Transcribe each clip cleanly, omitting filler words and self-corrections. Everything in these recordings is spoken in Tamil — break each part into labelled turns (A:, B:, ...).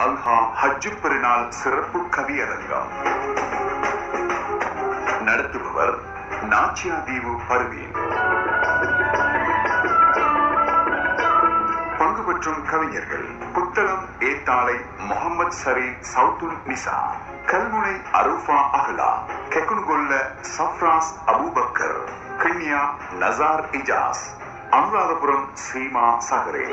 A: அல்ஹா ஹஜ்ஜு பெருநாள் சிறப்பு கவியரங்கம் நடத்துபவர் நாச்சியாதீவு பர்வீன். பங்கு பெற்றும் கவிஞர்கள் புத்தளம் ஏத்தாளை முகமது சரீர் சவுத்துல் நிசா, கல்முனை அரூஃபா அஹ்லா, கெக்குன்கொல்ல சஃப்ராஸ் அபூபக்கர், கிண்ணியா நசார் இஜாஸ், அனுராதபுரம் சீமா சஹரே.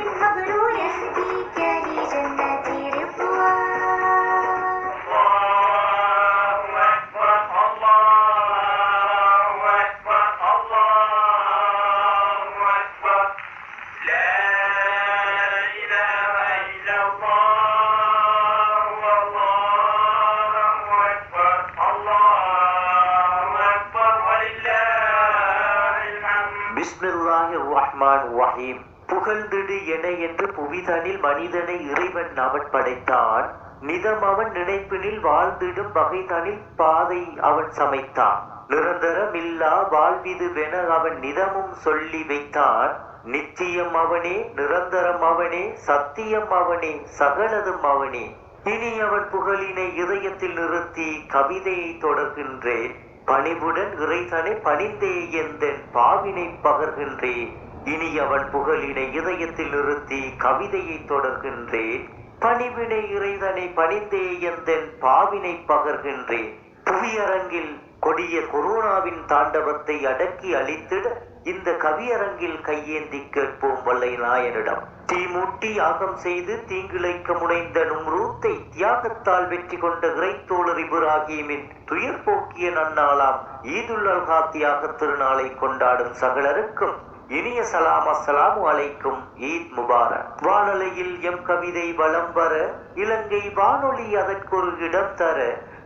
B: பிஸ்மில்லாஹிர்ரஹ்மானிர்ரஹீம். புகழ்ந்திடு என என்று புவிதனில் மனிதனை இறைவன் அவன் படைத்தான். நிதம் அவன் நினைப்பினில் வாழ்ந்திடும் வகைதனில் பாதை அவன் சமைத்தான். நிரந்தரமில்லா வாழ்விதுவென அவன் நிதமும் சொல்லி வைத்தான். நித்தியம் அவனே, நிரந்தரம் அவனே, சத்தியம் அவனே, சகலதும் அவனே. இனி அவன் புகழினை இதயத்தில் நிறுத்தி கவிதையை தொடர்கின்றேன். பணிவுடன் இறைதனை பணிந்தே எந்தன் பாவினை பகர்கின்றேன். இனி அவன் புகழினை இதயத்தில் நிறுத்தி கவிதையை தொடர்கின்றேன். பணிவினை இறைதனை பணிந்தே எந்தன் பாவினை பகர்கின்றேன். புவியரங்கில் கொடிய கொரோனாவின் தாண்டவத்தை அடக்கி அழித்திட இந்த கவியரங்கில் கையேந்தி கேட்போம் வல்லை நாயனிடம். தீமூட்டி யாகம் செய்து தீங்கிழைக்க முனைந்த நும்ரூத்தை தியாகத்தால் வெற்றி கொண்ட இறைத்தோழர் இப்ராஹீமின் துயர் போக்கிய நன்னாளாம் ஈதுல் அல்ஹா தியாக திருநாளை கொண்டாடும் சகலருக்கும் இனிய சலாம். அஸ்ஸலாமு அலைக்கும், ஈத் முபாரக். வானொலியில் எம் கவிதை வலம் வர இலங்கை வானொலி அதற்கொரு இடம் தர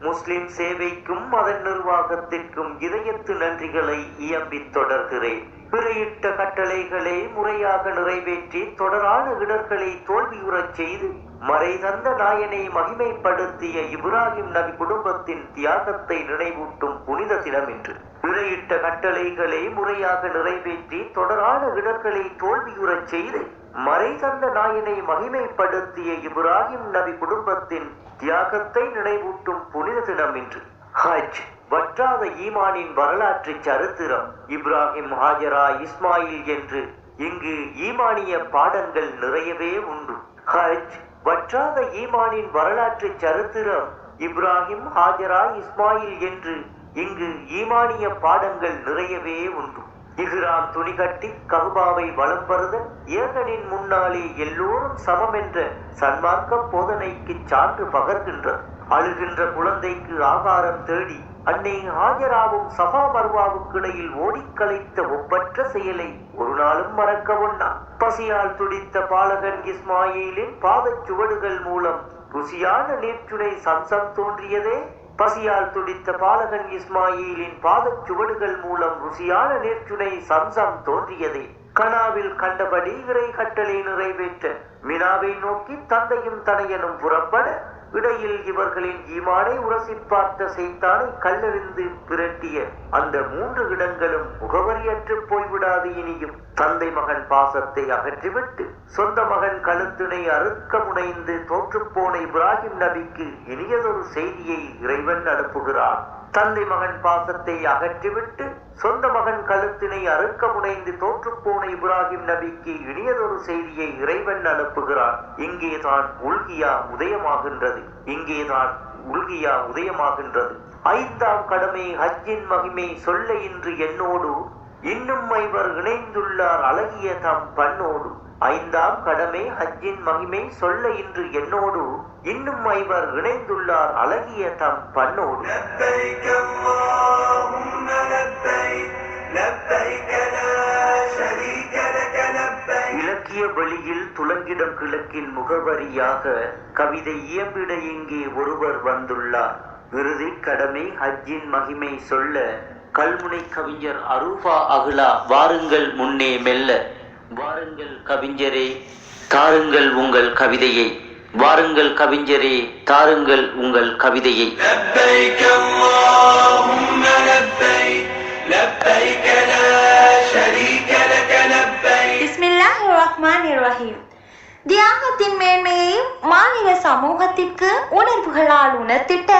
B: முஸ்லிம் சேவைக்கும் அதன் நிர்வாகத்திற்கும் இதயத்து நன்றிகளை இயம்பித் தொடர்கிறேன். பிறையிட்ட கட்டளைகளை முறையாக நிறைவேற்றி தொடரான இடர்களை தோல்வியுறச் செய்து மறை தந்த நாயனை மகிமைப்படுத்திய இப்ராஹிம் நபி குடும்பத்தின் தியாகத்தை நினைவூட்டும் புனித தினம் இன்று. பிறையிட்ட கட்டளைகளை முறையாக நிறைவேற்றி தொடரான இடர்களை தோல்வியுறச் செய்து மறை தந்த நாயனை மகிமைப்படுத்திய இப்ராஹிம் நபி குடும்பத்தின் தியாகத்தை நினைவூட்டும் புனித தினம் இன்று. ஹஜ் வற்றாத ஈமானின் வரலாற்று சரித்திரம். இப்ராஹிம், ஹாஜரா, இஸ்மாயில் என்று இங்கு ஈமானிய பாடங்கள் நிறையவே உண்டு. ஹஜ் வற்றாத ஈமானின் வரலாற்று சரித்திரம். இப்ராஹிம், ஹாஜரா, இஸ்மாயில் என்று இங்கு ஈமானிய பாடங்கள் நிறையவே உண்டு. இஹ்ராம் துணி கட்டி கஹ்பாவை வலம் வருதல், ஏகனின் முன்னாலே எல்லோரும் சமம் என்ற சன்மார்க்க போதனைக்கு சான்று பகர்கின்றது. அழுகின்ற குழந்தைக்கு ஆகாரம் தேடி அன்னை ஹாஜராவும் சஃபா மர்வாவுக்கு இடையில் ஓடிக்கலைத்த ஒப்பற்ற செயலை ஒரு நாளும் மறக்க ஒண்ணா. பசியால் துடித்த பாலகன் இஸ்மாயிலின் பாதச் சுவடுகள் மூலம் ருசியான நீர்ச்சுனை சம்சம் தோன்றியதே. பசியால் துடித்த பாலகன் இஸ்மாயிலின் பாதச் சுவடுகள் மூலம் ருசியான நீர்ச்சுனை சம்சம் தோன்றியதே. கனாவில் கண்டபடி இறை கட்டளை நிறைவேற்ற மினாவை நோக்கி தந்தையும் தனையனும் புறப்பட இடையில் இவர்களின் ஈமானை உரசி பார்த்த சைத்தானை கல்லெறிந்து விரட்டிய அந்த 3 இடங்களும் முகவரியற்று போய்விடாது. இனியும் தந்தை மகன் பாசத்தை அகற்றிவிட்டு சொந்த மகன் கழுத்தினை அறுக்க முனைந்து தோற்றுப்போன இப்ராஹிம் நபிக்கு இனியதொரு செய்தியை இறைவன் அனுப்புகிறான். தந்தை மகன் பாசத்தை அகற்றிவிட்டு சொந்த மகன் கழுத்தினை அறுக்க முனைந்து தோற்றுப்போன இப்ராஹிம் நபிக்கு இனியதொரு செய்தியை இறைவன் அனுப்புகிறான். இங்கேதான் உல்கியா உதயமாகின்றது. இங்கேதான் உல்கியா உதயமாகின்றது. 5ஆம் கடமை ஹஜ்ஜின் மகிமை சொல்ல இன்று என்னோடு இன்னும் ஐவர் இணைந்துள்ளார் அழகிய தம் பண்ணோடு. 5ஆம் கடமை ஹஜ்ஜின் மகிமை சொல்ல இன்று என்னோடு இன்னும் ஐவர் இணைந்துள்ளார் அழகிய தம் பண்ணோடு. இலக்கிய வழியில் துலங்கிடம் கிழக்கின் முகவரியாக கவிதை இயம்பிட இங்கே ஒருவர் வந்துள்ளார். இறுதி கடமை ஹஜ்ஜின் மகிமை சொல்ல கல்முனை கவிஞர் அரூஃபா அஹ்லா. வாருங்கள் முன்னே மெல்ல, வாருங்கள் கவிஞரே தாருங்கள் உங்கள் கவிதையை. வாருங்கள் கவிஞரே தாருங்கள் உங்கள் கவிதையை.
C: பிஸ்மில்லாஹிர் ரஹ்மானிர் ரஹீம். தியாகத்தின் மேன்மையை மாநில சமூகத்திற்கு உணர்வுகளால் உணர்த்திட்ட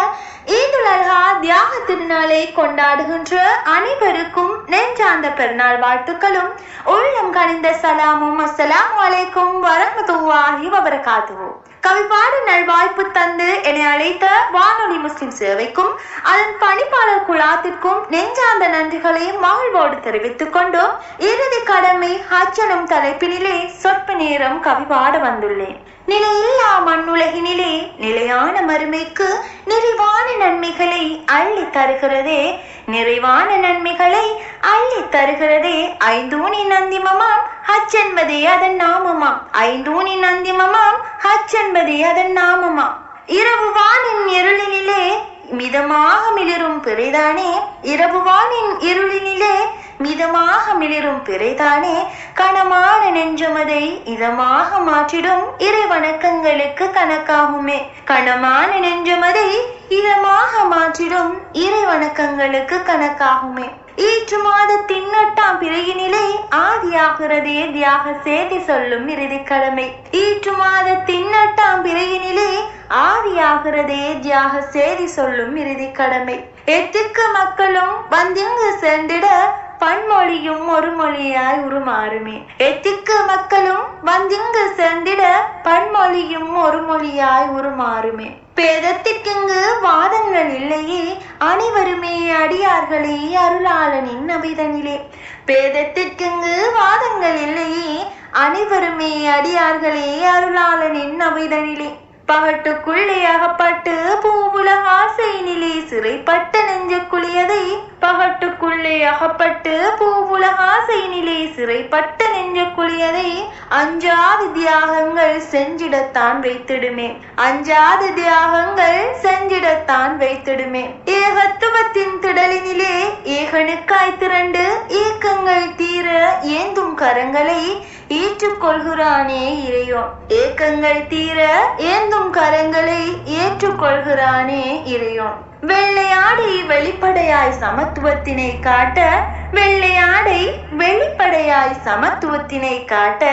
C: ஈதுல் அல்ஹா தியாக திருநாளை கொண்டாடுகின்ற அனைவருக்கும் நெஞ்சார்ந்த பெருநாள் வாழ்த்துக்களும் உள்ளம் கனிந்த சலாமும். அஸ்ஸலாமு அலைக்கும் வரஹ்மத்துல்லாஹி வபரகாத்துஹு. கவிபாடு நல்வாய்ப்பு தந்து என்னை அழைத்த வானொலி முஸ்லிம் சேவைக்கும் அதன் பணிப்பாளர் குழாத்திற்கும் நெஞ்சார்ந்த நன்றிகளை மகிழ்வோடு தெரிவித்துக் கொண்டு இறுதி கடமை ஹஜ்ஜனும் தலைப்பினிலே சொற்ப நேரம் கவிபாட வந்துள்ளேன். நிலையில்லா மண்ணுலகினிலே நிலையான மறுமைக்கு நிறைவான நன்மைகளை அள்ளி தருகிறதே, நிறைவான நன்மைகளை அள்ளி தருகிறதே ஐந்தூனின் அந்திமமாம் ஹஜ் என்பதே அதன் நாமமாம். ஐந்தூனின் அந்திமமாம் ஹஜ் என்பதே அதன் நாமமாம். இரவு வானின் இருளினிலே மிதமாக மிளிரும் பிறைதானே, இரவு வானின் இருளினிலே மிதமாக மிளிரும் பிறைதானே, கனமான நெஞ்சமதை இதமாக மாற்றிடும் இறை வணக்கங்களுக்கு கணக்காகுமே. கனமான நெஞ்சமதை இதமாக மாற்றிடும் இறை வணக்கங்களுக்கு கணக்காகுமே. ஈற்று மாதத்தின் 8ஆம் பிறையினிலே ஆதியாகிறதே தியாக சேதி சொல்லும் இறுதி கடமை. ஈற்று மாதத்தின் 8ஆம் பிறையினிலே ஆதியாகிறதே தியாக சேதி சொல்லும் இறுதி கடமை. எத்திற்கு மக்களும் வந்திங்கு சென்றிட பன்மொழியும் ஒரு மொழியாய் உருமாறுமே. எத்திக்கு மக்களும் வந்திங்கு சென்றிட பன்மொழியும் ஒரு மொழியாய் உருமாறுமே. பேதத்திற்கிங்கு வாதங்கள் இல்லையே, அனைவருமே அடியார்களே அருளாளனின் அபிதனிலே. பேதத்திற்கிங்கு வாதங்கள் இல்லையே, அனைவருமே அடியார்களே அருளாளனின் அபிதனிலே. பகட்டுக்குள்ளே அகப்பட்டு பூவுலக ஆசையினிலே சிறைப்பட்ட நெஞ்ச குளியதை, பகட்டுக்குள்ளே அகப்பட்டு பூவுலக ஆசையினிலே சிறைப்பட்ட நெஞ்ச குளியதை அஞ்சாது தியாகங்கள் செஞ்சிடத்தான் வைத்திடுமே. அஞ்சாது தியாகங்கள் செஞ்சிடத்தான் வைத்திடுமே. ஏகத்துவத்தின் திடலினிலே ஏகனுக்காய் திரண்டு ஏக்கங்கள் தீர ஏந்தும் கரங்களை ஏற்றுக்கொள்கிறானே இறையோன். ஏக்கங்கள் தீர ஏந்தும் கரங்களை ஏற்றுக்கொள்கிறானே இறையோன். வெள்ளையாடை வெளிப்படையாய் சமத்துவத்தினை காட்ட, வெள்ளையாடை வெளிப்படையாய் சமத்துவத்தினை காட்ட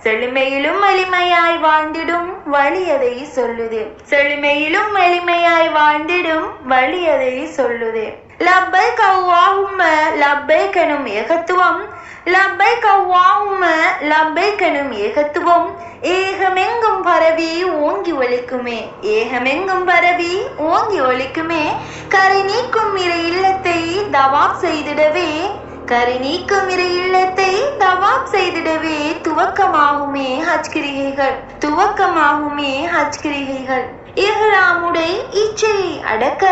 C: செழுமையிலும் எளிமையாய் வாழ்ந்திடும் வழியதை சொல்லுதே. செழுமையிலும் எளிமையாய் வாழ்ந்திடும் வழியதை சொல்லுதே. லப்பைக் அல்லாஹும்ம லப்பைக் எனும் ஏகத்துவம், லப்பைக் அல்லாஹும்ம லப்பைக் எனும் ஏகத்துவம் ஏகமெங்கும் பரவி ஓங்கி ஒலிக்குமே. ஏகமெங்கும் பரவி ஓங்கி ஒலிக்குமே. கரை நீக்கும் இறை இல்லத்தை தவாப் செய்திடவே, கரை நீக்கும் இறை இல்லத்தை தவாப் செய்திடவே துவக்கமாகுமே ஹஜ் கிரிகைகள், துவக்கமாகுமே ஹஜ் கிரிகைகள். இஹ்ராமுடை இச்சையை அடக்க,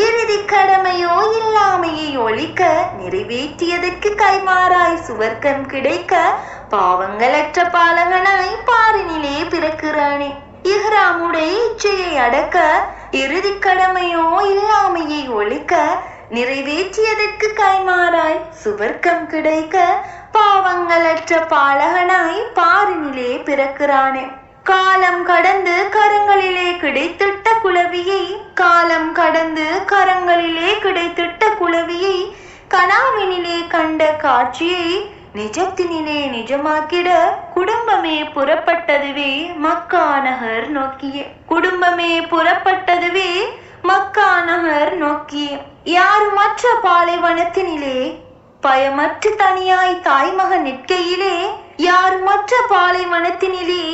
C: இறுதி கடமையோ இல்லாமையை ஒழிக்க, நிறைவேற்றியதற்கு கைமாறாய் சுவர்க்கம் கிடைக்க, பாவங்களற்ற பாலகனாய் பாரினிலே பிறக்கிறானே. இஹ்ராமுடை இச்சையை அடக்க, இறுதி கடமையோ இல்லாமையை ஒழிக்க, நிறைவேற்றியதற்கு கைமாறாய் சுவர்க்கம் கிடைக்க, பாவங்களற்ற பாலகனாய் பாரினிலே பிறக்கிறானே. காலம் கடந்து கரங்களிலே கிடைத்திட்ட குளவியை, காலம் கடந்து கரங்களிலே கிடைத்திட்ட குளவியை, கனாவினிலே கண்ட காட்சியை நிஜத்தினிலே நிஜமாக்கிட குடும்பமே புறப்பட்டதுவே மக்கா நகர் நோக்கிய. குடும்பமே புறப்பட்டதுவே மக்கா நகர் நோக்கிய. யாருமற்ற பாலைவனத்தினிலே பயமற்று தனியாய் தாய்மகன் நிற்கையிலே, யாருமற்ற பாலைவனத்தினிலே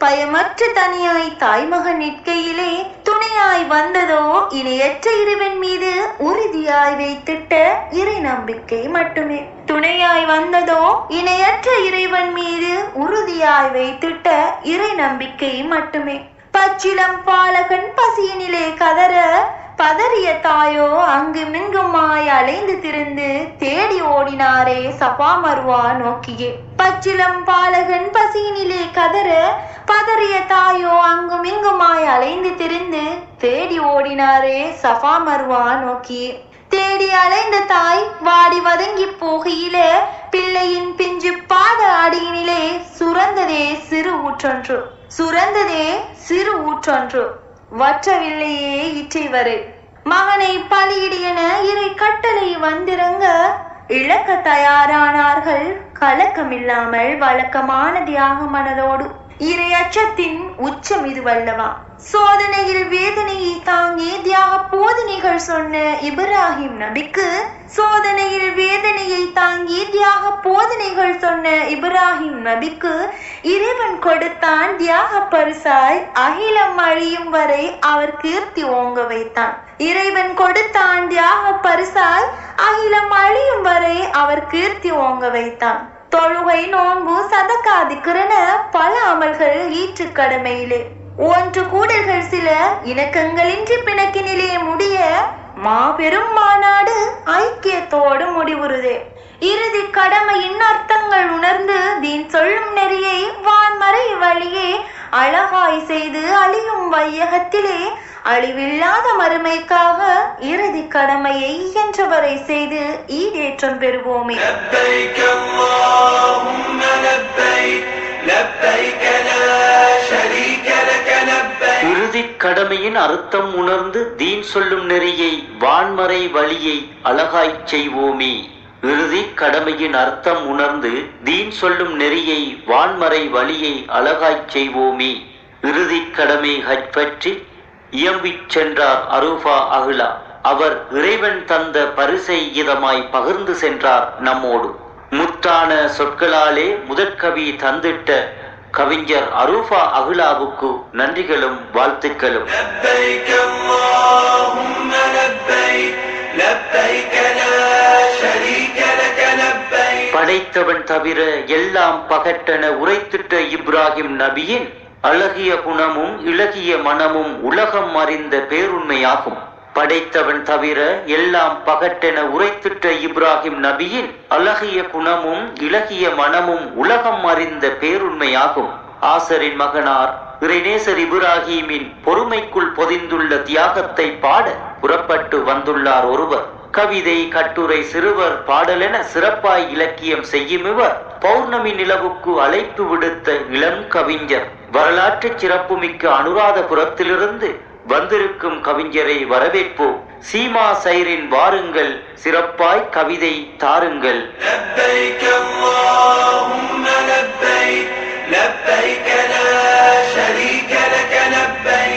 C: பயமற்ற தனியாய் தாய்மகன் நிற்கையிலே துணையாய் வந்ததோ இணையற்ற இறைவன் மீது உறுதியாய் வைத்திட்ட இறை நம்பிக்கை மட்டுமே. துணையாய் வந்ததோ இணையற்ற இறைவன் மீது உறுதியாய் வைத்திட்ட இறை நம்பிக்கை மட்டுமே. பச்சிலம் பாலகன் பசியினிலே கதற, பதறிய தாயோ அங்குமிங்குமாய் அலைந்து திரிந்து தேடி ஓடினாரே சஃபா மர்வா நோக்கியே. பச்சிலம் பாலகன் பசியினிலே கதற, பதறிய தாயோ அங்குமிங்குமாய் அலைந்து திரிந்து தேடி ஓடினாரே சஃபா மர்வா நோக்கியே. தேடி அலைந்த தாய் வாடி வதங்கி போகையில பிள்ளையின் பிஞ்சு பாத அடியினிலே சுரந்ததே சிறு ஊற்றொன்று, சுரந்ததே சிறு ஊற்றொன்று, வற்றவில்லையே இச்சை வரை. மகனை பலியிடியன இறை கட்டளை வந்திறங்க இழக்க தயாரானார்கள் கலக்கமில்லாமல் வழக்கமான தியாக மனதோடு. இறை அச்சத்தின் உச்சம் இதுவல்லவா? சோதனையில் வேதனையை தாங்கி தியாக போதனைகள் சொன்ன இப்ராஹிம் நபிக்கு இறைவன் கொடுத்தான் தியாக பரிசாய் அகிலம் அழியும் வரை அவர் கீர்த்தி ஓங்க வைத்தான். இறைவன் கொடுத்தான் தியாக பரிசாய் அகிலம் அழியும் வரை அவர் கீர்த்தி ஓங்க வைத்தான். தொழுகை, நோன்பு, சதகா, திக்ர் பல அமல்கள் ஈற்று கடமையிலே ஒன்று கூடல்கள் சில இணக்கங்களின்றி பிணக்கினிலே முடிய மாபெரும் மாநாடு ஐக்கியத்தோடு முடிவுறுதே. இறுதி கடமையின் அர்த்தங்கள் உணர்ந்து தீன் சொல்லும் நெறியை வான்மறை வழியே அழகாய் செய்து அழியும் வையகத்திலே அழிவில்லாத மறுமைக்காக இறுதி கடமையை இயன்றவரை செய்து ஈடேற்றம் பெறுவோமே.
B: இறுதி கடமையின் அர்த்தம் உணர்ந்து தீன் சொல்லும் நெறியை வான்மறை வழியை அழகாய் செய்வோமே. இறுதி கடமையின் அர்த்தம் உணர்ந்து தீன் சொல்லும் நெறியை வான்மறை வழியை அழகாய் செய்வோமே. இறுதி கடமை ஹஜ் பற்றி இயம்பிச் சென்றார் அரூஃபா அஹ்லா. அவர் இறைவன் தந்த பரிசை இதமாய் பகிர்ந்து சென்றார் நம்மோடு. முத்தான சொற்களாலே முதற்கவி தந்திட்ட கவிஞர் அரூஃபா அஹ்லாவுக்கு நன்றிகளும் வாழ்த்துக்களும். படைத்தவன் தவிர எல்லாம் பகட்டென உரைத்திட்ட இப்ராஹிம் நபியின் அழகிய குணமும் இளகிய மனமும் உலகம் அறிந்த பேருண்மையாகும். படைத்தவன் தவிர எல்லாம் பகட்டென உரைத்திட்ட இப்ராஹிம் நபியின் அழகிய குணமும் இளகிய மனமும் உலகம் அறிந்த பேருண்மையாகும். ஆசரின் மகனார் இறைநேசர் இப்ராஹீமின் பொறுமைக்குள் பொதிந்துள்ள தியாகத்தை பாட புறப்பட்டு வந்துள்ளார் ஒருவர். கவிதை, கட்டுரை, சிறுவர் பாடலென சிறப்பாய் இலக்கியம் செய்யும் இவர் பௌர்ணமி நிலவுக்கு அழைப்பு விடுத்த இளம் கவிஞர். வரலாற்று சிறப்புமிக்க அனுராதபுரத்திலிருந்து வந்திருக்கும் கவிஞரை வரவேற்போம். சீமா சைரின் வாருங்கள், சிறப்பாய் கவிதை தாருங்கள்.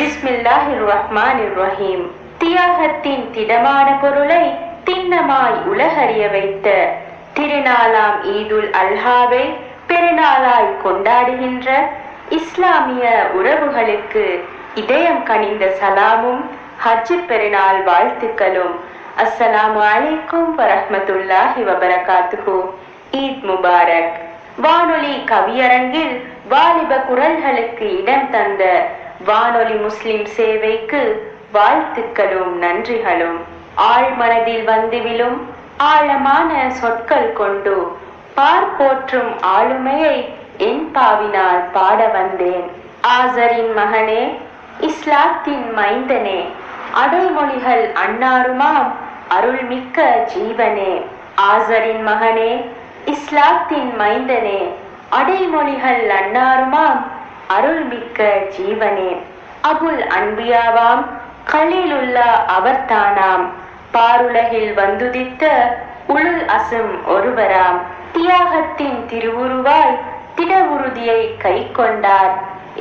D: பிஸ்மில்லாஹிர் ரஹ்மானிர் ரஹீம். தியாகத்தின் திடமான பொருளை திண்ணமாய் உலகறிய வைத்த திருநாளாம் ஈதுல் அல்ஹாவை பெருநாளாய் கொண்டாடுகின்ற இஸ்லாமிய உறவுகளுக்கு இதயம் கனிந்த சலாமும் ஹஜ் பெருநாள் வாழ்த்துக்களும். அஸ்ஸலாமு அலைக்கும் வரஹ்மத்துல்லாஹி வபரகாத்துஹு. ஈத் முபாரக். வானொலி கவியரங்கில் வாலிப குரல்களுக்கு இடம் தந்த வானொலி முஸ்லிம் சேவைக்கு வாழ்த்துக்களும் நன்றிகளும். ஆழ்மனதில் வந்துவிலும் ஆழமான சொற்கள் கொண்டு பார்ப்போற்றும் ஆளுமையை என் பாவினால் பாட வந்தேன். ஆசரின் மகனே, இஸ்லாத்தின் மைந்தனே, அடைமொழிகள் அன்னாருமாம் அருள்மிக்க ஜீவனே. ஆசரின் மகனே, இஸ்லாத்தின் மைந்தனே, அடைமொழிகள் அன்னாருமாம் அருள்மிக்க ஜீவனே. அபுல் அன்பியாவாம் கலீலுல்லா அவர்தானாம், பாருலகில் வந்துதித்த உளுல் அசும் ஒருவராம். தியாகத்தின் திருவுருவாய் திட உறுதியை கை கொண்டார்.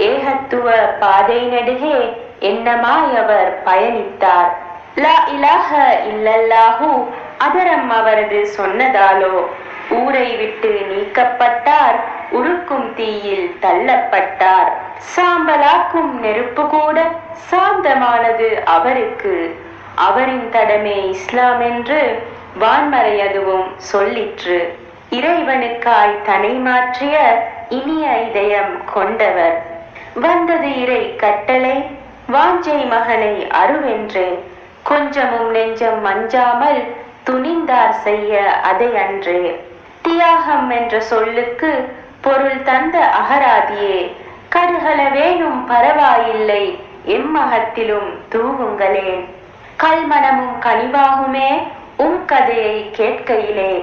D: ஏகத்துவ பாதை நெடுகே என்னமாய் அவர் பயணித்தார். லா இலாஹ இல்லல்லாஹு அதரம் அவரது சொன்னதாலோ ஊரை விட்டு நீக்கப்பட்டார். உருக்கும் தீயில் தள்ளப்பட்டார். சாம்பலாக்கும் நெருப்பு கூட சாந்தமானது அவருக்கு. அவரின் தடமே இஸ்லாம் என்று வான்மறை அதுவும் சொல்லிற்று. இறைவனுக்காய் தனை மாற்றிய இனிய இதயம் கொண்டவர். வந்தது இறை கட்டளை, வாஞ்சை மகனை அருவென்றே. கொஞ்சமும் நெஞ்சம் மஞ்சாமல் துணிந்தார் செய்ய அதை அன்றே. தியாகம் என்ற சொல்லுக்கு பொருள் தந்த அகராதியே, கடுகளவேனும் பரவாயில்லை எம்மகத்திலும் தூவுங்களேன். கல்மனமும் கனிவாகுமே கதையை கேட்கையிலே.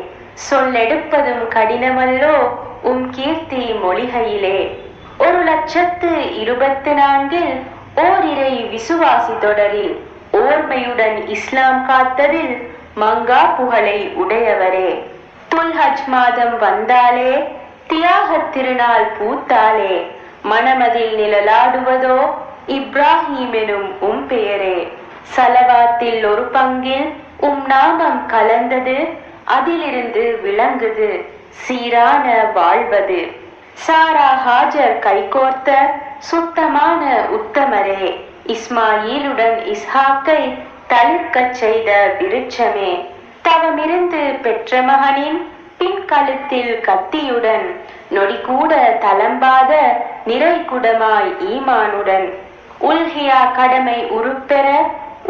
D: சொல்லெடுப்பதும் கடினமல்லோ கீர்த்தி மொழிகையிலே. 1,24,000 ஓரிரை விசுவாசி தொடரில் ஓர்மையுடன் இஸ்லாம் காத்ததில் மங்கா புகழை உடையவரே. துல்ஹஜ் மாதம் வந்தாலே, தியாக திருநாள் பூத்தாலே, மனமதில் நிழலாடுவதோ இப்ராஹிம் எனும் பெயரே. சலவாத்தில் ஒரு பங்கில் நாமம் கலந்தது, அதிலிருந்து விளங்குது சீரான வாழ்வது. சாரா ஹாஜர் கைகோர்த்த சுத்தமான உத்தமரே, இஸ்மாயிலுடன் இஸ்ஹாக்கை தளிர்க்கச் செய்த விருட்சமே, தவமிருந்து பெற்ற மகனின் பின் கழுத்தில் கத்தியுடன் நொடிகூட தளம்பாத நிறைகுடமாய் ஈமானுடன் உல்ஹியா கடமை உருப்பெற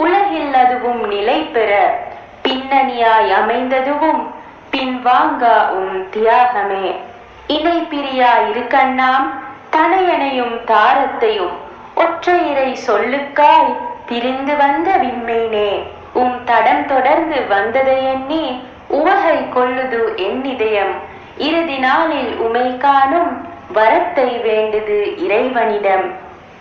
D: உலகில் அதுவும் நிலை பெற பின்னணியாய் அமைந்ததுவும் பின்வாங்கா தியாகமே. இணை பிரியா இருக்கண்ணாம் தனையனையும் தாரத்தையும் ஒற்றையிறை சொல்லுக்காய் பிரிந்து வந்த விண்மீனே, தடம் தொடர்ந்து வந்ததை எண்ணி உவகை கொள்ளுது எண்ணிதயம். இறுதி நாளில் உமை காணும் வரத்தை வேண்டுது இறைவனிடம்.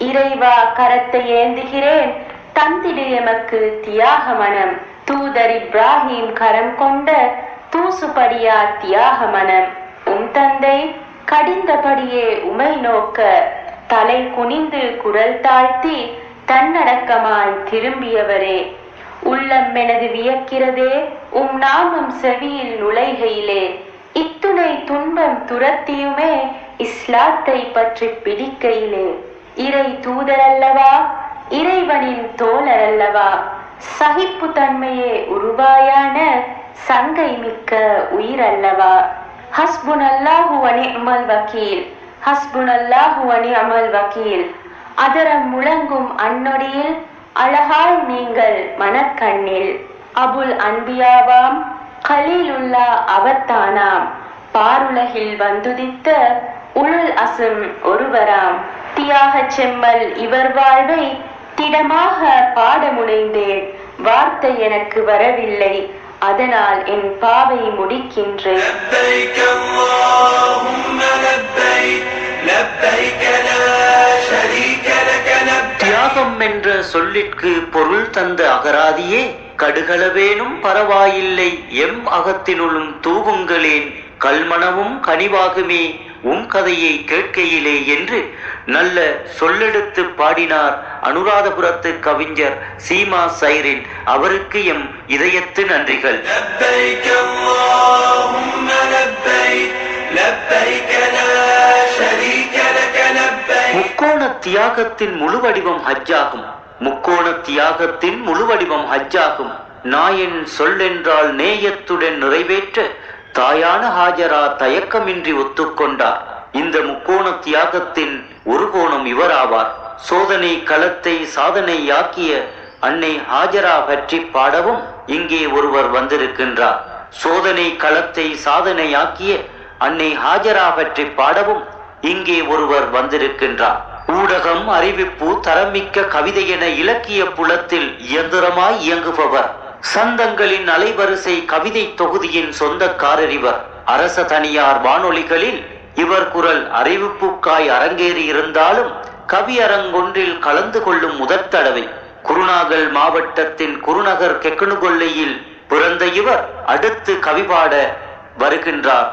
D: இறைவா கரத்தை ஏந்துகிறேன், தந்திடு எமக்கு தியாக மனம். தூதர் இப்ராஹிம் கரம் கொண்ட தூசுபடியா தியாக மனம். தந்தை கடிந்தபடியே உமை நோக்க தலை குனிந்து குரல் தாழ்த்தி தன்னடக்கமாய் திரும்பியவரே, உள்ளம் எனது வியக்கிறதே நாமம் செவியில் நுழைகையிலே. இத்துணை துன்பம் துரத்தியுமே இஸ்லாத்தை பற்றி பிடிக்கையிலே. இறை தூதரல்லவா, இறைவனின் தோழரல்லவா, சகிப்பு தன்மையே உருவாயான சங்கை மிக்க உயிரல்லவா. ஹஸ்புனல்லாஹு வ நிஅமல் வக்கீல், ஹஸ்புனல்லாஹு வ நிஅமல் வக்கீல். அதரம் முழங்கும் அந்நொடியில் அழகாய் நீங்கள் மனக்கண்ணில். அபுல் அன்பியாவாம் கலீலுல்லா அவத்தானாம், பாருலகில் வந்துதித்த உளுல் அசும் ஒருவராம். தியாக செம்மல் இவர் வாழ்வை திடமாக பாட முனைந்தேன், வார்த்தை எனக்கு வரவில்லை, அதனால் என் பாவை முடிக்கின்றேன்.
B: தியாகம் என்ற சொல்லிற்கு பொருள் தந்த அகராதியே, கடுகளவேனும் பரவாயில்லை எம் அகத்தினுள்ளும் தூவுங்களேன், கல்மணமும் கனிவாகுமே கதையை கேட்கையிலே என்று நல்ல சொல்லெடுத்து பாடினார் அனுராதபுரத்து கவிஞர் சீமா சைரின். அவருக்கு எம் இதயத்து நன்றிகள். முக்கோண தியாகத்தின் முழு வடிவம் ஹஜ்ஜாகும். முக்கோண தியாகத்தின் முழு வடிவம் ஹஜ்ஜாகும். நாயன் சொல்லென்றால் நேயத்துடன் நிறைவேற்ற தாயான ஹாஜரா தயக்கமின்றி ஒத்துக்கொண்டார். இந்த முக்கோண தியாகத்தின் ஒரு கோணம் இவராவார். சோதனை களத்தை சாதனையாக்கிய அன்னை ஹாஜரா பற்றி பாடவும் இங்கே ஒருவர் வந்திருக்கின்றார். சோதனை களத்தை சாதனையாக்கிய அன்னை ஹாஜரா பற்றி பாடவும் இங்கே ஒருவர் வந்திருக்கின்றார். ஊடகம், அறிவிப்பு, தரமிக்க கவிதை என இலக்கிய புலத்தில் இயந்திரமாய் இயங்குபவர். சந்தங்களின் அலைவரிசை கவிதை தொகுதியின் சொந்தக்காரர் இவர். அரச தனியார் வானொலிகளில் இவர் குரல் அறிவிப்புக்காய் அரங்கேறி இருந்தாலும் கவியரங்கொன்றில் கலந்து கொள்ளும் முதற் தடவை. குருநாகல் மாவட்டத்தின் குருநகர் கெக்கனுகொல்லையில் பிறந்த இவர் அடுத்து கவிபாட வருகின்றார்.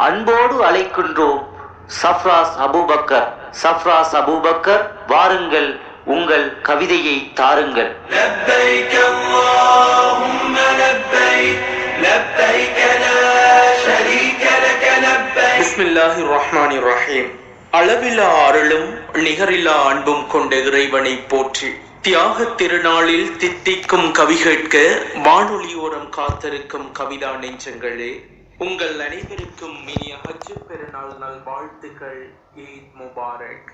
B: அன்போடு அழைக்கின்றோம் சஃப்ராஸ் அபூபக்கர். சஃப்ராஸ் அபூபக்கர், வாருங்கள், உங்கள் கவிதையை தாருங்கள்.
E: பிஸ்மில்லாஹிர் ரஹ்மானிர் ரஹீம். அளவில்லா அருளும் நிகரில்லா அன்பும் கொண்ட இறைவனை போற்றி. தியாக திருநாளில் தித்திக்கும் கவி கேட்க வானொலியோரம் காத்திருக்கும் கவிதா நெஞ்சங்களே, உங்கள் அனைவருக்கும் இனிய ஹஜ் பெருநாள் நல் வாழ்த்துக்கள். ஈத் முபாரக்.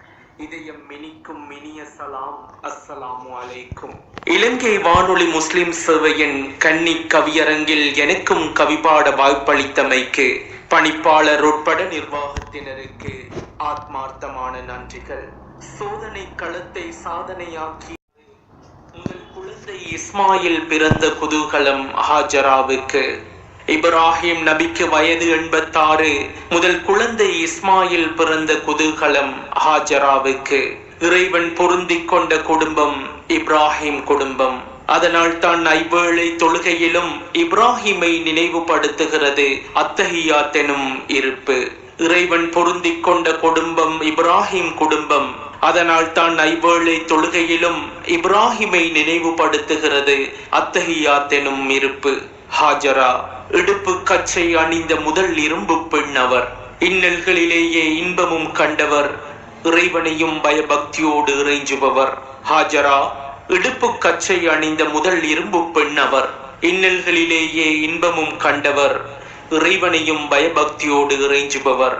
E: இதயம் மினிக்கும் இனிய சலாம், அஸ்ஸலாமு அலைக்கும். இலங்கை வானொலி முஸ்லிம் சேவையின் கன்னி கவியரங்கில் எனக்கும் கவிபாட வாய்ப்பளித்தமைக்கு பணிப்பாளர் உட்பட நிர்வாகத்தினருக்கு ஆத்மார்த்தமான நன்றிகள். சோதனை களத்தை சாதனையாக்கி முதல் குழந்தை இஸ்மாயில் பிறந்த குதூகலம் ஹாஜராவுக்கு. இப்ராஹிம் நபிக்கு வயது 86. முதல் குழந்தை இஸ்மாயில் பிறந்த குதூகலம் ஹாஜராவுக்கு. இறைவன் பொருந்திக் கொண்ட குடும்பம் இப்ராஹிம் குடும்பம். அதனால் தான் ஐவேளை தொழுகையிலும் இப்ராஹிமை நினைவுபடுத்துகிறது அத்தஹியாத் எனும் இருப்பு. இறைவன் பொருந்திக் கொண்ட குடும்பம் இப்ராஹிம் குடும்பம். அதனால் தான் ஐவேளை தொழுகையிலும் இப்ராஹிமை நினைவுபடுத்துகிறது அத்தஹியாத் எனும் இருப்பு. ஹாஜரா இடுப்பு கச்சை அணிந்த முதல் இரும்பு பெண் அவர். இன்னல்களிலேயே இன்பமும் கண்டவர், இறைவனையும் பயபக்தியோடு இறைஞ்சுபவர். ஹாஜரா இடுப்பு கச்சை அணிந்த முதல் இரும்பு பெண் அவர். இன்னல்களிலேயே இன்பமும் கண்டவர், இறைவனையும் பயபக்தியோடு இறைஞ்சுபவர்.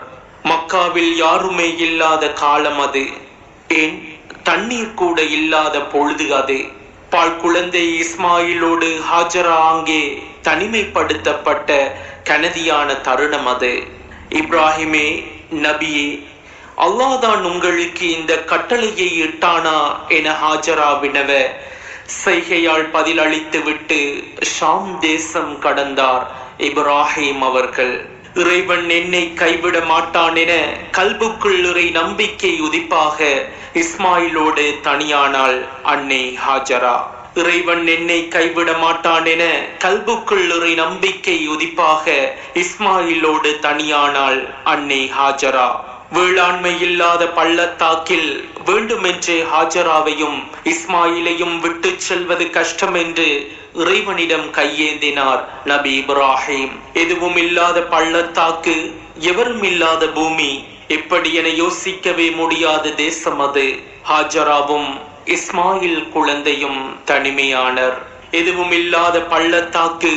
E: மக்காவில் யாருமே இல்லாத காலம் அது. ஏன் தண்ணீர் கூட இல்லாத பொழுது அது. பால் குழந்தை இஸ்மாயிலோடு ஹாஜரா அங்கே தனிமைப்படுத்தப்பட்ட கனதியான தருணம் அது. இப்ராஹிமே, நபியே, அல்லாஹ்தான் உங்களுக்கு இந்த கட்டளையை இட்டானா என ஹாஜரா வினவ, செய்கையால் பதில் அளித்து விட்டு ஷாம் தேசம் கடந்தார் இப்ராஹிம் அவர்கள். இறைவன் என்னை கைவிட மாட்டான் என கல்புக்குள் இறை நம்பிக்கை உதிப்பாக இஸ்மாயிலோடு தனியானாள் அன்னை ஹாஜரா. இறைவன் என்னை கைவிட மாட்டான் என கல்புக்குள் இறை நம்பிக்கை உதிப்பாக இஸ்மாயிலோடு தனியானாள் அன்னை ஹாஜரா. வேளாண்மை இல்லாத பள்ளத்தாக்கில் வேண்டுமென்றே ஹாஜராவையும் இஸ்மாயிலையும் விட்டு செல்வது கஷ்டம் என்று இறைவனிடம் கையேந்தினார் நபி இப்ராஹிம். எதுவும் இல்லாத பள்ளத்தாக்கு, எவரும் இல்லாத பூமி, எப்படி என யோசிக்கவே முடியாத தேசம் அது. ஹாஜராவும் இஸ்மாயில் குழந்தையும் தனிமையானர். எதுவும் இல்லாத பள்ளத்தாக்கு,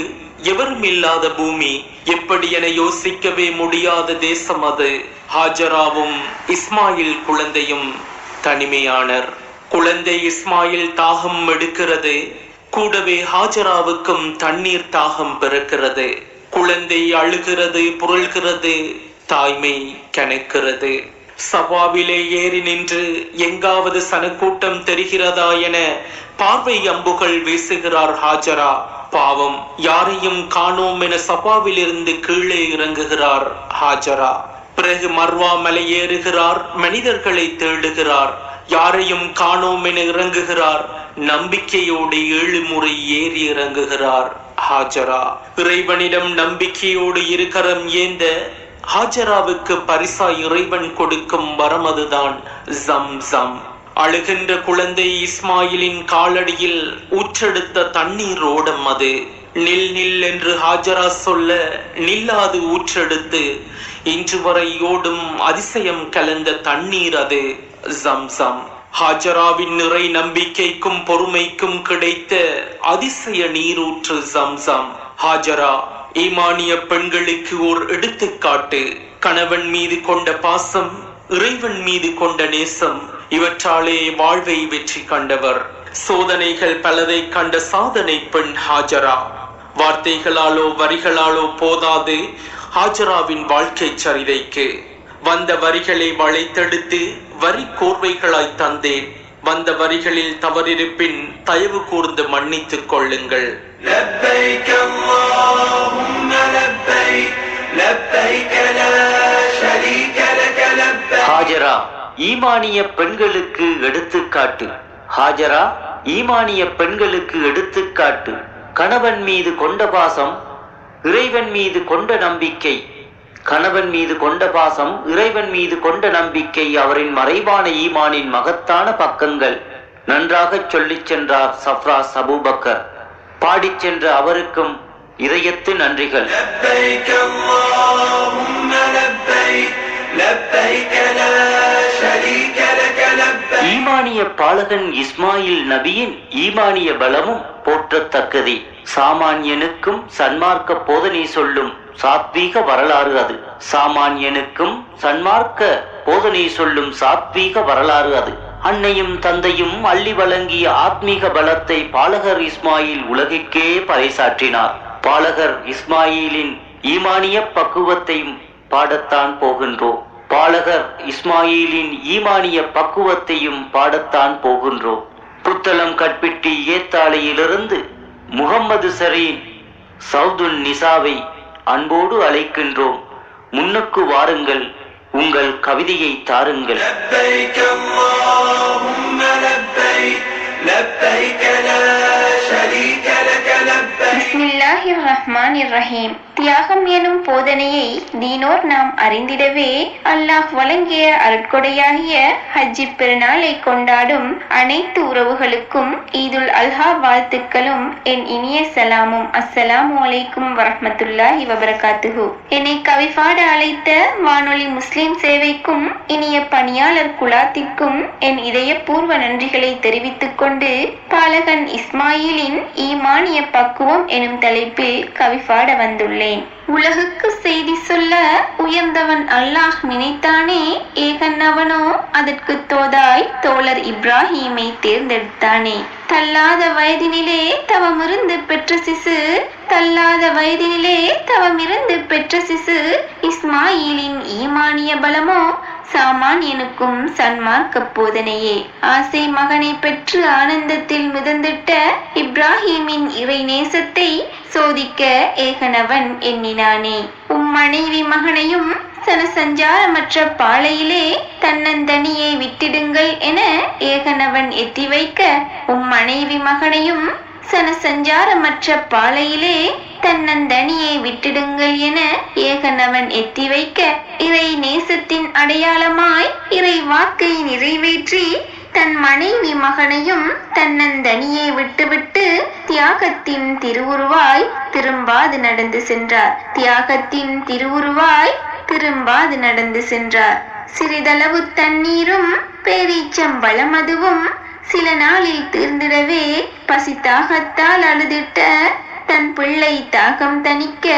E: எவரும் இல்லாத பூமி, எப்படி என யோசிக்கவே முடியாத தேசம் அது. ஹாஜராவும் இஸ்மாயில் குழந்தையும் தனிமையானர். குழந்தை இஸ்மாயில் தாகம் எடுக்கிறது, கூடவே ஹாஜராவுக்கும் தண்ணீர் தாகம் பிறக்கிறது. குழந்தை அழுகிறது, புரள்கிறது, தாய்மை கணக்கிறது. சவாவிலே ஏறி நின்று எங்காவது சனக்கூட்டம் தெரிகிறதா என பார்வை அம்புகள் வீசுகிறார் ஹாஜரா. பாவம், யாரையும் காணோம் என சபாவிலிருந்து கீழே இறங்குகிறார் ஹாஜரா. பிறகு மர்வா மலை ஏறுகிறார், மனிதர்களை தேடுகிறார். யாரையும் காணோம் என இறங்குகிறார். நம்பிக்கையோடு 7 முறை ஏறி இறங்குகிறார் ஹாஜரா. இறைவனிடம் நம்பிக்கையோடு இருக்கரம் ஏந்த ஹாஜராவுக்கு பரிசா இறைவன் கொடுக்கும் வரம் அதுதான் ஜம்சம். அழுகின்ற குழந்தை இஸ்மாயிலின் காலடியில் ஊற்றெடுத்த தண்ணீர் ஓடம் அது. நில் நில் என்று ஹாஜரா சொல்ல நில்லாது ஊற்றெடுத்து இன்று வரை ஓடும் அதிசயம் கலந்த தண்ணீர் அது ஜம்சம். ஹாஜராவின் நிறை நம்பிக்கைக்கும் பொறுமைக்கும் கிடைத்த அதிசய நீரூற்று ஜம்சம். ஹாஜரா ஈமானிய பெண்களுக்கு ஓர் எடுத்துக்காட்டு. கணவன் மீது கொண்ட பாசம், இறைவன் மீது கொண்ட நேசம், இவற்றாலே வாழ்வை வெற்றி கண்டவர். சோதனைகள் பலதை கண்ட சாதனை பெண் ஹாஜரா. வார்த்தைகளாலோ வரிகளாலோ போதாது ஹாஜராவின் வாழ்க்கை சரிதைக்கு. வந்த வரிகளை வளைத்தெடுத்து வரி கோர்வைகளாய் தந்தேன். வந்த வரிகளில் தவறிருப்பின் தயவு கூர்ந்து மன்னித்துக் கொள்ளுங்கள்.
B: ஹாஜரா ஈமானிய பெண்களுக்கு எடுத்துக்காட்டு. ஹாஜரா ஈமானிய பெண்களுக்கு எடுத்துக்காட்டு. கணவன் மீது கொண்ட பாசம், இறைவன் மீது கொண்ட நம்பிக்கை. கணவன் மீது கொண்ட பாசம், இறைவன் மீது கொண்ட நம்பிக்கை அவரின் மறைவான ஈமானின் மகத்தான பக்கங்கள். நன்றாக சொல்லிச் சென்றார் சஃப்ராஸ் அபூபக்கர். பாடிச் சென்ற அவருக்கும் இதயத்து நன்றிகள். ஈமானிய பாலகன் இஸ்மாயில் நபியின் ஈமானிய பலமும் போற்றத்தக்கதே. சாமானியனுக்கும் சன்மார்க்க போதனை சொல்லும் சாத்வீக வரலாறு அது. சாமானியனுக்கும் சன்மார்க்க போதனை சொல்லும் சாத்வீக வரலாறு அது. அன்னையும் தந்தையும் அள்ளி வழங்கிய ஆத்மீக பலத்தை பாலகர் இஸ்மாயில் உலகிற்கே பறைசாற்றினார். பாலகர் இஸ்மாயிலின் ஈமானிய பக்குவத்தையும் பாடத்தான் போகின்றோம். பாலகர் இஸ்மாயிலின் ஈமானிய பக்குவத்தையும் பாடத்தான் போகின்றோம். புத்தளம் கற்பிட்டி ஏத்தாளையிலிருந்து முகம்மது சரீன் சவுதுன் நிசாவை அன்போடு அழைக்கின்றோம். முன்னுக்கு வாருங்கள், உங்கள் கவிதையை தாருங்கள்.
C: பிஸ்மில்லாஹிர் பிஸ்மில்லாஹிர் ரஹ்மானிர் ரஹீம். தியாகம் எனும் போதனையை தீனோர் நாம் அறிந்திடவே அல்லாஹ் வழங்கிய அருட்கொடையாகிய ஹஜ்ஜி பெருநாளை கொண்டாடும் அனைத்து உறவுகளுக்கும் ஈதுல் அல்ஹா வாழ்த்துக்களும் என் இனிய சலாமும். அஸ்ஸலாமு அலைக்கும் வரஹ்மத்துல்லாஹி வபரகாத்துஹு. என்னை கவிபாட அழைத்த வானொலி முஸ்லிம் சேவைக்கும் இனிய பணியாளர் குலாத்திற்கும் என் இதயபூர்வ நன்றிகளை தெரிவித்துக் கொண்டு பாலகன் இஸ்மாயிலின் ஈமானிய பக்குவம் எனும் தலைப்பில் கவிபாட வந்துள்ளேன். உலகுக்கு செய்தி சொல்ல உயர்ந்தவன் அல்லாஹ் நினைத்தானே, ஏகன் அவனோ அதற்கு தோதாய் தோழர் இப்ராஹீமை தேர்ந்தெடுத்தானே. தள்ளாத வயதினிலே தவமிருந்து பெற்ற சிசு, தள்ளாத வயதினிலே தவமிருந்து பெற்ற சிசு இஸ்மாயிலின் ஈமானிய பலமோ சாமானியனுக்கும் சன்மார்க்க போதனையே. ஆசை மகனை பெற்று ஆனந்தத்தில் மிதந்திட்ட இப்ராஹீமின் இறை நேசத்தை சோதிக்க ஏகனவன் எண்ணினானே. மனைவி மகனையும் சனசஞ்சாரமற்ற பாலையிலே தன்னந்தனியை விட்டிடுங்கள் என ஏகனவன் எத்தி வைக்க, மனைவி மகனையும் சனசஞ்சாரமற்ற பாலையிலே தன்னந்தனியை விட்டிடுங்கள் என ஏகனவன் எத்தி வைக்க, இறை நேசத்தின் அடையாளமாய் இறை வாக்கை நிறைவேற்றி தன் மனைவி மகனையும் தன்னந்தனியை விட்டுவிட்டு தியாகத்தின் திருவுருவாய் திரும்பாது நடந்து சென்றார். தியாகத்தின் திருவுருவாய் திரும்பாது நடந்து சென்றார். சிறிதளவு தண்ணீரும் பேரீச்சம்பழம் அதுவும் சில நாளில் தீர்ந்திடவே பசித்தாகத்தால் அழுதிட்ட தன் பிள்ளை தாகம் தணிக்க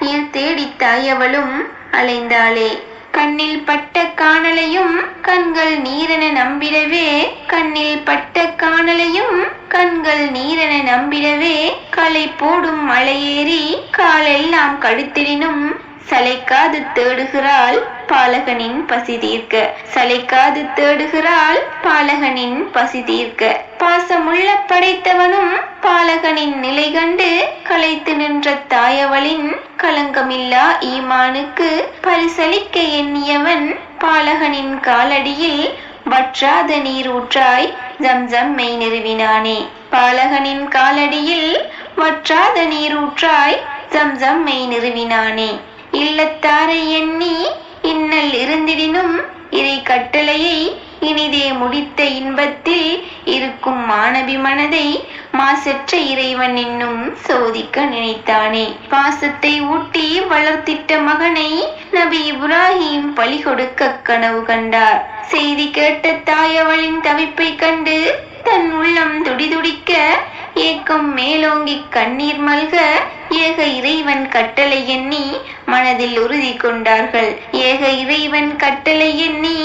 C: நீர் தேடி தாயவளும் அலைந்தாளே. கண்ணில் பட்ட காணலையும் கண்கள் நீரென நம்பிடவே, கண்ணில் பட்ட காணலையும் கண்கள் நீரென நம்பிடவே, களை போடும் மலையேறி காலெல்லாம் கடுத்திடினும் சளைக்காது தேடுகிறாள் பாலகனின் பசி தீர்க்க. சளைக்காது தேடுகிறாள் பாலகனின் பசி தீர்க்க. பாசமுள்ள படைத்தவனும் பாலகனின் நிலை கண்டு களைத்து நின்ற தாயவளின் களங்கமில்லா ஈமானுக்கு பரிசளிக்க எண்ணியவன் பாலகனின் காலடியில் வற்றாத நீரூற்றாய் ஜம்ஜம்மை நிறுவினானே. பாலகனின் காலடியில் வற்றாத நீரூற்றாய் ஜம்ஜம்மை நிறுவினானே. இல்லத்தாரை எண்ணி இன்னல் இருந்திடினும் இறை கட்டளையை இனிதே முடித்த இன்பத்தில் இருக்கும் மாணவி மனதை மாசற்ற இறைவன் இன்னும் சோதிக்க நினைத்தானே. பாசத்தை ஊட்டி வளர்த்திட்ட மகனை நபி இப்ராஹிம் பலி கொடுக்க கனவு கண்டார். செய்தி கேட்ட தாயவளின் தவிப்பை கண்டு தன் உள்ளம் துடிதுடிக்க ஏக்கம் மேலோங்கி கண்ணீர் மல்க ஏக இறைவன் கட்டளை எண்ணி மனதில் உறுதி கொண்டார்கள். ஏக இறைவன் கட்டளை எண்ணி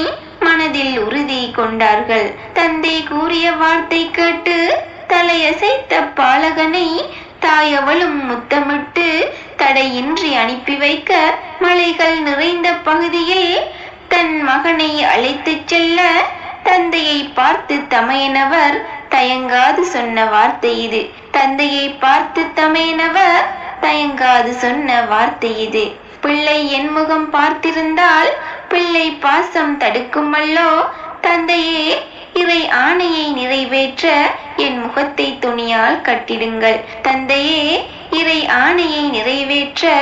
C: மனதில் உறுதி கொண்டார்கள். தந்தை கூறிய வார்த்தை கேட்டு தலையசைத்த பாலகனை தாயவளும் முத்தமிட்டு தடையின்றி அனுப்பி வைக்க, மலைகள் நிறைந்த பகுதியில் தன் மகனை அழைத்துச் செல்ல தந்தையை பார்த்து தமையனவர் தயங்காது சொன்ன வார்த்தை இது. தந்தையை பார்த்து தமையனவர் தயங்காது சொன்ன வார்த்தை இது. பிள்ளை என் முகம் பார்த்திருந்தால் பிள்ளை பாசம் தடுக்குமல்லோ, தந்தையே இறை ஆணையை நிறைவேற்ற என் முகத்தை துணியால் கட்டிடுங்கள். தந்தையே இறை ஆணையை நிறைவேற்ற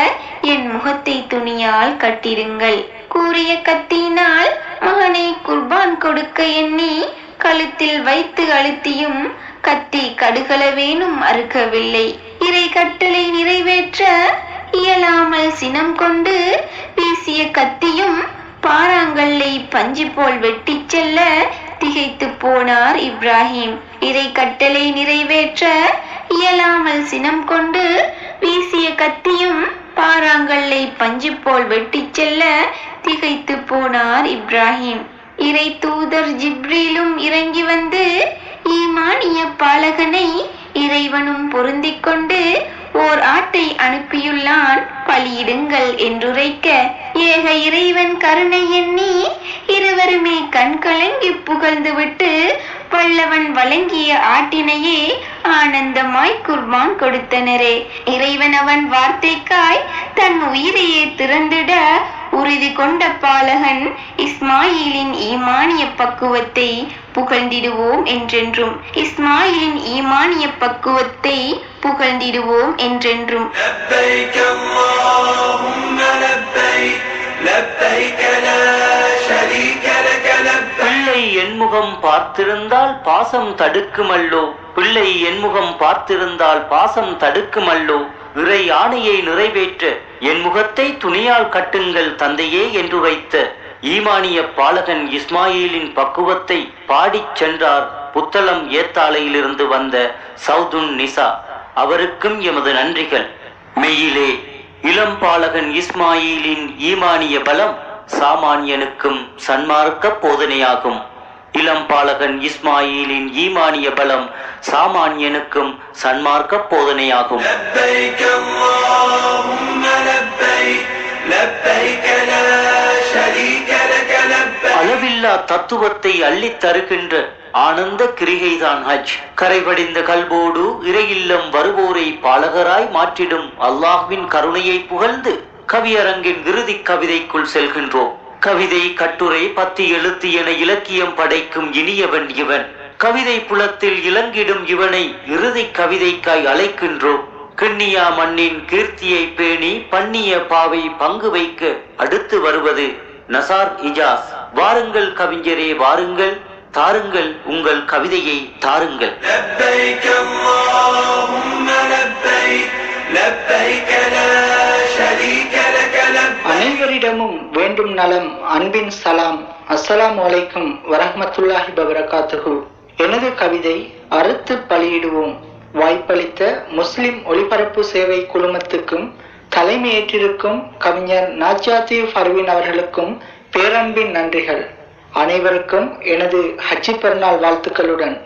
C: என் முகத்தை துணியால் கட்டிடுங்கள். கூறிய கத்தியினால் மகனை குர்பான் கொடுக்க எண்ணி கழுத்தில் வைத்து அழுத்தியும் கத்தி கடுகளவேனும் அறுக்கவில்லை. இறை கட்டளை நிறைவேற்ற இயலாமல் சினம் கொண்டு வீசிய கத்தியும் பாறாங்கல்லை பஞ்சு போல் வெட்டி செல்ல திகைத்து போனார் இப்ராஹிம். இறை கட்டளை நிறைவேற்ற இயலாமல் சினம் கொண்டு வீசிய கத்தியும் பாறாங்கல்லை பஞ்சு போல் வெட்டி செல்ல திகைத்து போனார் இப்ராஹிம். இறை தூதர் ஜிப்ரீலும் இறங்கி வந்து ஈமானிய பாலகனை இறைவனும் பொருந்திக் கொண்டு ஓர் ஆட்டை அனுப்பியுள்ளான், பலியிடுங்கள் என்றுரைக்க, ஏக இறைவன் கருணை எண்ணி இருவருமே கண் கலங்கி புகழ்ந்துவிட்டு வல்லவன் வழங்கிய ஆட்டினையே ஆனந்தமாய் குர்பான் கொடுத்தனரே. இறைவன் அவன் வார்த்தைக்காய் தன் உயிரையே திறந்திட உறுதி கொண்ட பாலகன் இஸ்மாயிலின் ஈமானிய பக்குவத்தை புகழ்ந்திடுவோம் என்றென்றும். இஸ்மாயிலின் ஈமானிய பக்குவத்தை புகழ்ந்திடுவோம் என்றென்றும்.
B: பிள்ளை என்முகம் பார்த்திருந்தால் பாசம் தடுக்குமல்லோ, பிள்ளை என்முகம் பார்த்திருந்தால் பாசம் தடுக்குமல்லோ, இறை ஆணையை நிறைவேற்ற என் முகத்தை துணியால் கட்டுங்கள் தந்தையே என்று வைத்த ஈமானிய பாலகன் இஸ்மாயிலின் பக்குவத்தை பாடிச் சென்றார் புத்தளம் ஏத்தாலையிலிருந்து வந்த சவுதுன் நிசா. அவருக்கும் எமது நன்றிகள். மெய்யிலே இளம் பாலகன் இஸ்மாயிலின் ஈமானிய பலம் சாமானியனுக்கும் சன்மார்க்க போதனையாகும். இளம் பாலகன் இஸ்மாயிலின் ஈமானிய பலம் சாமானியனுக்கும் சன்மார்க்க போதனையாகும். அளவில்லா தத்துவத்தை அள்ளித் தருகின்ற ஆனந்த கிரிகைதான் ஹஜ். கரைபடிந்த கல்போடு இறையில்லம் வருவோரை பாலகராய் மாற்றிடும் அல்லாஹ்வின் கருணையை புகழ்ந்து கவியரங்கின் இறுதி கவிதைக்குள் செல்கின்றோம். கவிதை, கட்டுரை, பத்தி, எழுத்து என இலக்கியம் படைக்கும் இனியவன் இவன். கவிதை புலத்தில் இலங்கிடும் இவனை இறுதி கவிதைக்காய் அழைக்கின்றோம். கிண்ணியா மண்ணின் கீர்த்தியை பேணி பண்ணிய பாவை பங்கு வைக்க அடுத்து வருவது நசார் இஜாஸ். வாருங்கள் கவிஞரே வாருங்கள், தாருங்கள் உங்கள் கவிதையை தாருங்கள்.
F: அனைவரிடமும் வேண்டும் நலம், அன்பின் சலாம். அஸ்ஸலாமு அலைக்கும் வரஹ்மத்துல்லாஹி வபரகாத்துஹு. எனது கவிதை அறுத்து பலியிடுவோம். வாய்ப்பளித்த முஸ்லிம் ஒளிபரப்பு சேவை குழுமத்துக்கும் தலைமையேற்றிருக்கும் கவிஞர் நாஜாத்தி ஃபர்வின் அவர்களுக்கும் பேரன்பின் நன்றிகள். அனைவருக்கும் எனது ஹஜ்ஜி பெருநாள் வாழ்த்துக்களுடன்.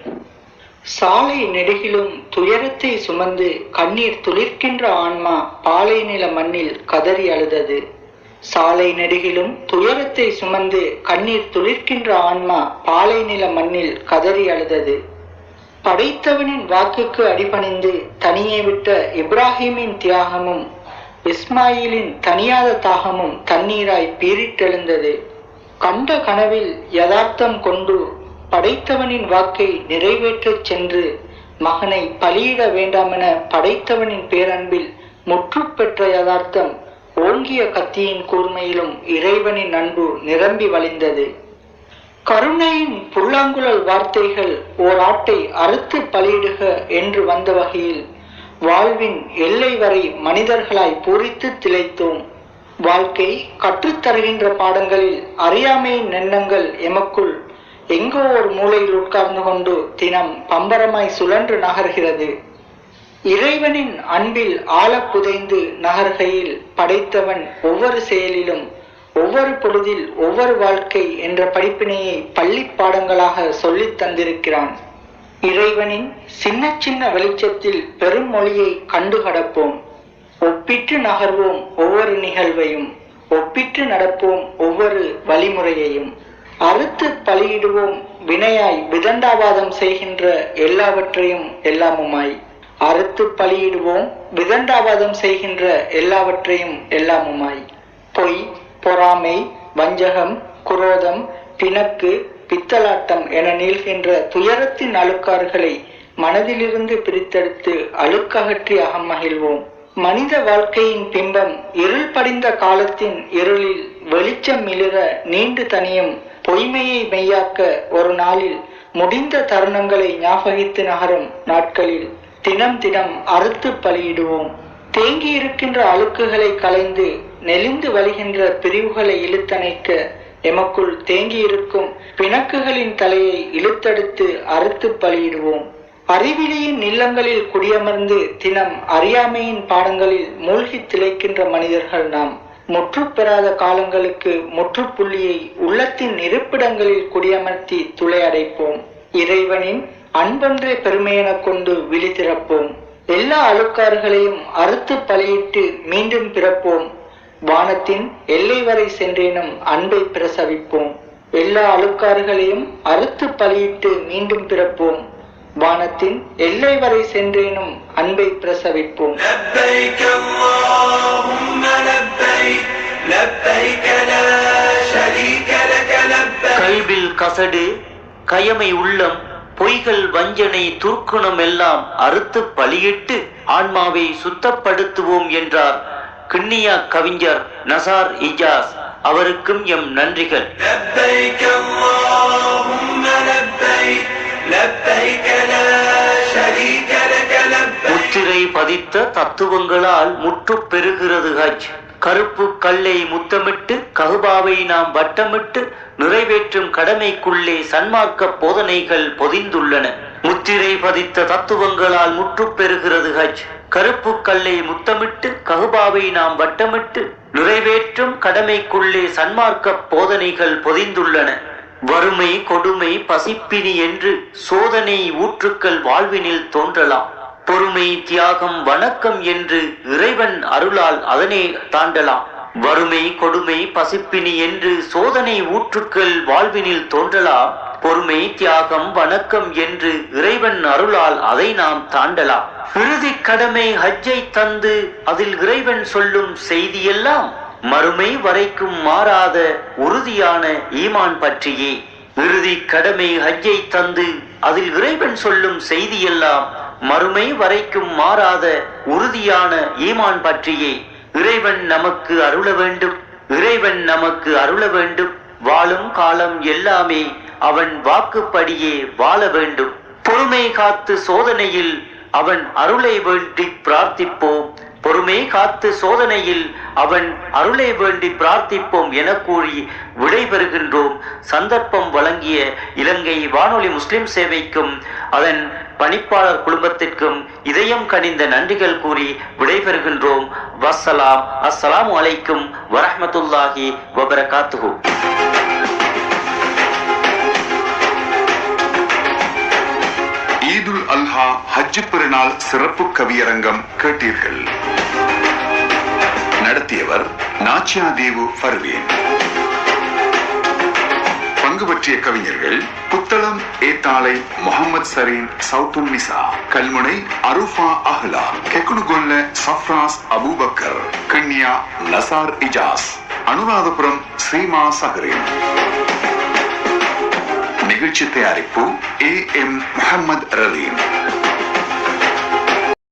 F: சாலை நெடுகிலும் துயரத்தை சுமந்து கண்ணீர் துளிர்க்கின்ற ஆன்மா பாலை நில மண்ணில் கதறி அழுதது. சாலை நெடுகிலும் துயரத்தை சுமந்து கண்ணீர் துளிர்க்கின்ற ஆன்மா பாலை நில மண்ணில் கதறி அழுதது. படைத்தவனின் வாக்குக்கு அடிபணிந்து தனியே விட்ட இப்ராஹிமின் தியாகமும் இஸ்மாயிலின் தனியாத தாகமும் தண்ணீராய் பீரிட்டெழுந்தது. கண்ட கனவில் யதார்த்தம் கொண்டு படைத்தவனின் வாக்கை நிறைவேற்றச் சென்று மகனை பலியிட வேண்டாமென படைத்தவனின் பேரன்பில் முற்று பெற்ற யதார்த்தம் ஓங்கிய கத்தியின் கூர்மையிலும் இறைவனின் அன்பு நிரம்பி வழிந்தது. கருணையின் புல்லாங்குழல் வார்த்தைகள் ஓர் ஆட்டை அறுத்து பலியிடுக என்று வந்த வகையில் வாழ்வின் எல்லை வரை மனிதர்களாய் பூரித்து திளைத்தோம். வாழ்க்கை கற்றுத்தருகின்ற பாடங்களில் அறியாமையின் எண்ணங்கள் எமக்குள் எங்கோ ஒரு மூலையில் உட்கார்ந்து கொண்டு தினம் பம்பரமாய் சுழன்று நகர்கிறது. இறைவனின் அன்பில் ஆழ புதைந்து நகர்கையில் படைத்தவன் ஒவ்வொரு செயலிலும் ஒவ்வொரு பொழுதில் ஒவ்வொரு வாழ்க்கை என்ற படிப்பினையை பள்ளி பாடங்களாக சொல்லித் தந்திருக்கிறான். இறைவனின் சின்ன சின்ன வெளிச்சத்தில் பெரும் மொழியை கண்டு கடப்போம். ஒப்பிட்டு நகர்வோம் ஒவ்வொரு நிகழ்வையும், ஒப்பிட்டு நடப்போம் ஒவ்வொரு வழிமுறையையும். அறுத்து பலியிடுவோம் வினையாய் விதண்டாவாதம் செய்கின்ற எல்லாவற்றையும் எல்லாமுமாய். அறுத்து பலியிடுவோம் விதண்டாவாதம் செய்கின்ற எல்லாவற்றையும் எல்லாமுமாய். பொய், பொறாமை, வஞ்சகம், குரோதம், பிணக்கு, பித்தலாட்டம் என நீள்கின்ற துயரத்தின் அழுக்காறுகளை மனதிலிருந்து பிரித்தெடுத்து அழுக்ககற்றி அகமகிழ்வோம். மனித வாழ்க்கையின் பிம்பம் இருள் படிந்த காலத்தின் இருளில் வெளிச்சம் மிளிர நீண்டு தனியும் பொய்மையை மெய்யாக்க ஒரு நாளில் முடிந்த தருணங்களை ஞாபகித்து நகரும் நாட்களில் தினம் தினம் அறுத்து பலியிடுவோம். தேங்கி இருக்கின்ற அழுக்குகளை களைந்து நெளிந்து வழிகின்ற பிரிவுகளை இழுத்தணைக்க எமக்குள் தேங்கி இருக்கும் பிணக்குகளின் தலையை இழுத்தெடுத்து அறுத்து பலியிடுவோம். அறிவிலியின் இல்லங்களில் குடியமர்ந்து தினம் அறியாமையின் பாடங்களில் மூழ்கி திளைக்கின்ற மனிதர்கள் நாம். முற்று பெறாத காலங்களுக்கு முற்றுப்புள்ளியை உள்ளத்தின் இருப்பிடங்களில் குடியமர்த்தி துளை அடைப்போம். இறைவனின் அன்பொன்றே பெருமையென கொண்டு விழி திறப்போம். எல்லா அழுக்காறுகளையும் அறுத்து பலியிட்டு மீண்டும் பிறப்போம். வானத்தின் எல்லை வரை சென்றேனும் அன்பை பிரசவிப்போம். எல்லா அழுக்காறுகளையும் அறுத்து பலியிட்டு மீண்டும் பிறப்போம். வானத்தின் எல்லை வரை சென்றேனும் அன்பை பிரசவிப்போம்.
G: لبيك اللهم لبيك لبيك لا شريك لك
B: கல்வில் கசடு கயமை உள்ளம் பொய்கள் வஞ்சனை துர்க்குணம் எல்லாம் அறுத்து பலியிட்டு ஆன்மாவை சுத்தப்படுத்துவோம் என்றார் கிண்ணியா கவிஞர் நசார் இஜாஸ். அவருக்கும் எம் நன்றிகள். முத்திரை பதித்த தத்துவங்களால் முற்று பெறுகிறது ஹஜ். கருப்பு கல்லை முத்தமிட்டு கஹ்பாவை நாம் வட்டமிட்டு நிறைவேற்றும் கடமைக்குள்ளே சன்மார்க்க போதனைகள் பொதிந்துள்ளன. முத்திரை பதித்த தத்துவங்களால் முற்று பெறுகிறது ஹஜ். கருப்பு கல்லை முத்தமிட்டு கஹ்பாவை நாம் வட்டமிட்டு நிறைவேற்றும் கடமைக்குள்ளே சன்மார்க்க போதனைகள் பொதிந்துள்ளன. வறுமை கொடுமை பசிப்பினி என்று சோதனை ஊற்றுக்கள் வாழ்வினில் தோன்றலாம். பொறுமை தியாகம் வணக்கம் என்று இறைவன் அருளால் அதனை தாண்டலாம். வறுமை கொடுமை பசிப்பினி என்று சோதனை ஊற்றுக்கள் வாழ்வினில் தோன்றலாம். பொறுமை தியாகம் வணக்கம் என்று இறைவன் அருளால் அதை நாம் தாண்டலாம். இறுதி கடமை ஹஜ்ஜை தந்து அதில் இறைவன் சொல்லும் செய்தியெல்லாம் மறுமை வரைக்கும் மாறாத உறுதியான ஈமான் பற்றியே. இறுதி கடமை ஹஜ்ஜை தந்து அதில் இறைவன் சொல்லும் செய்தியெல்லாம் மறுமை வரைக்கும் மாறாத உறுதியான ஈமான் பற்றியே. இறைவன் நமக்கு அருள வேண்டும், இறைவன் நமக்கு அருள வேண்டும். வாழும் காலம் எல்லாமே அவன் வாக்குப்படியே வாழ வேண்டும். பொறுமை காத்து சோதனையில் அவன் அருளை வேண்டி பிரார்த்திப்போம். பொறுமை காத்து சோதனையில் அவன் அருளை வேண்டி பிரார்த்திப்போம் என கூறி விடைபெறுகின்றோம். சந்தர்ப்பம் வழங்கிய இலங்கை வானொலி முஸ்லிம் சேவைக்கும் அதன் பணிப்பாளர் குழுமத்திற்கும் இதயம் கனிந்த நன்றிகள் கூறி விடைபெறுகின்றோம். வஸ்ஸலாம். அஸ்ஸலாமு அலைக்கும் வரஹ்மத்துல்லாஹி வபரகாத்துஹு.
A: ஈதுல் அல்ஹா ஹஜ் பெருநாள் சிறப்பு கவியரங்கம் கேட்டீர்கள். நடத்தியவர் நாச்சியா தேவு பர்வீன். பங்கு பற்றிய கவிஞர்கள் புத்தளம் ஏத்தாளை முகமது சரீன் சவுத்துன் நிசா, கல்முனை அரூஃபா அஹ்லா, கெக்குனுகொல்ல சஃப்ராஸ் அபூபக்கர், கிண்ணியா நசார் இஜாஸ், அனுராதபுரம் ஸ்ரீமா சஹரின். நிகழ்ச்சி தயாரிப்பு AM முஹம்மது ரலீம்.